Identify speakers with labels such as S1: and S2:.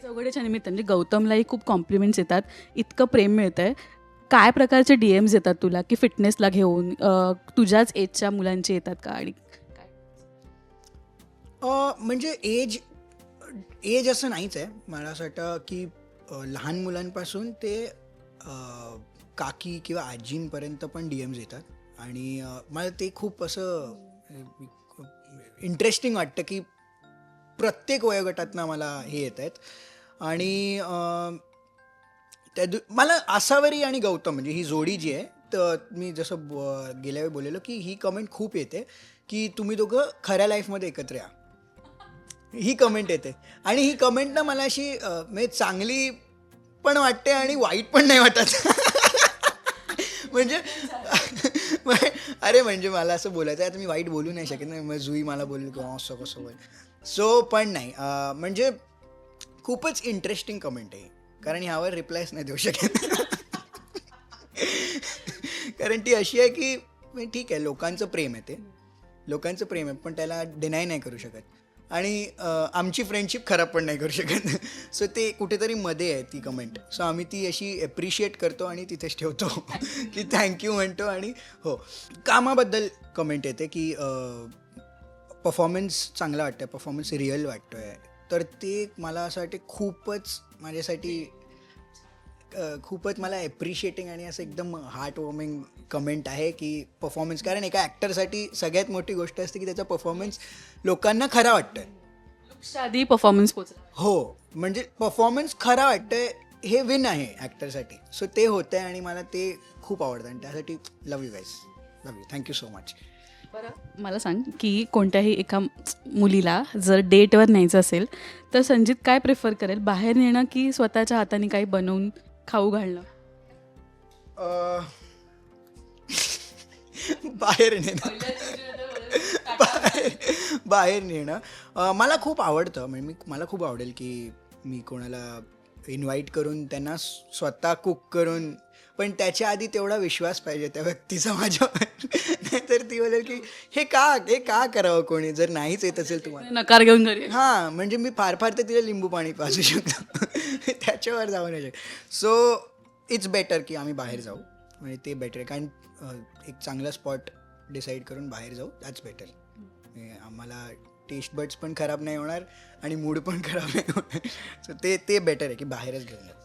S1: चौघड्याच्या निमित्ताने म्हणजे गौतमलाही खूप कॉम्प्लिमेंट्स येतात, इतकं प्रेम मिळतंय. काय प्रकारचे DMs येतात तुला की फिटनेसला घेऊन तुझ्याच एजच्या मुलांचे येतात का? आणि काय?
S2: म्हणजे एज एज असं नाहीच आहे. मला असं वाटतं की लहान मुलांपासून ते काकी किंवा आजींपर्यंत पण DMs येतात आणि मला ते खूप असं इंटरेस्टिंग वाटतं की प्रत्येक वयोगटातनं मला हे येत आहेत. आणि मला आसावरी आणि गौतम म्हणजे ही जोडी जी आहे, तर मी जसं गेल्या वेळी बोललेलो की ही कमेंट खूप येते की तुम्ही दोघं खऱ्या लाईफमध्ये एकत्र या. ही कमेंट येते आणि ही कमेंट ना मला अशी म्हणजे चांगली पण वाटते आणि वाईट पण नाही वाटत. म्हणजे अरे म्हणजे मला असं बोलायचं आहे, आता मी वाईट बोलू नाही शकत ना, मग जुई मला बोलली की असं कसं बोल. सो पण नाही, म्हणजे खूपच इंटरेस्टिंग कमेंट आहे, कारण ह्यावर रिप्लायच नाही देऊ शकत. कारण ती अशी आहे की ठीक आहे, लोकांचं प्रेम आहे, ते लोकांचं प्रेम आहे, पण त्याला डिनाय नाही करू शकत आणि आमची फ्रेंडशिप खराब पण नाही करू शकत. सो ते कुठेतरी मध्ये आहे ती कमेंट. सो आम्ही ती अशी ॲप्रिशिएट करतो आणि तिथेच ठेवतो की थँक्यू म्हणतो. आणि हो, कामाबद्दल कमेंट येते की परफॉर्मन्स चांगला वाटतं आहे, परफॉर्मन्स रिअल वाटतो आहे, तर ते मला असं वाटते खूपच माझ्यासाठी खूपच मला ॲप्रिशिएटिंग आणि असं एकदम हार्ट वॉर्मिंग कमेंट आहे की परफॉर्मन्स, कारण एका ॲक्टरसाठी सगळ्यात मोठी गोष्ट असते की त्याचा परफॉर्मन्स लोकांना खरा वाटतं आहे.
S1: लुक्सच्या आधी परफॉर्मन्स पोचला.
S2: हो, म्हणजे परफॉर्मन्स खरा वाटतं आहे हे विन आहे ॲक्टरसाठी. सो ते होतं आहे आणि मला ते खूप आवडतं आणि त्यासाठी love you guys, love you, thank you so much.
S1: बरं मला सांग की कोणत्याही एका मुलीला जर डेटवर न्यायचं असेल तर संजित काय प्रेफर करेल, बाहेर नेणं की स्वतःच्या हाताने काही बनवून खाऊ घालणं?
S2: बाहेर नेणं. बाहेर नेणं मला खूप आवडतं. म्हणजे मला खूप आवडेल की मी कोणाला इन्व्हाइट करून त्यांना स्वतः कुक करून, पण त्याच्या आधी तेवढा विश्वास पाहिजे त्या व्यक्तीचा माझ्यावर. नाहीतर ती बोलेल की हे का करावं कोणी, जर नाहीच येत असेल तुम्हाला.
S1: नकार घेऊन घरी.
S2: हां, म्हणजे मी फार तर तिला लिंबू पाणी पाजू शकतो. त्याच्यावर जाऊ नाही शकत. सो इट्स बेटर की आम्ही बाहेर जाऊ, म्हणजे ते बेटर आहे. कारण एक चांगला स्पॉट डिसाईड करून बाहेर जाऊ, दॅट्स बेटर. आम्हाला टेस्ट बड्स पण खराब नाही होणार आणि मूड पण खराब नाही होणार. सो ते बेटर आहे की बाहेरच घेऊन जाऊ.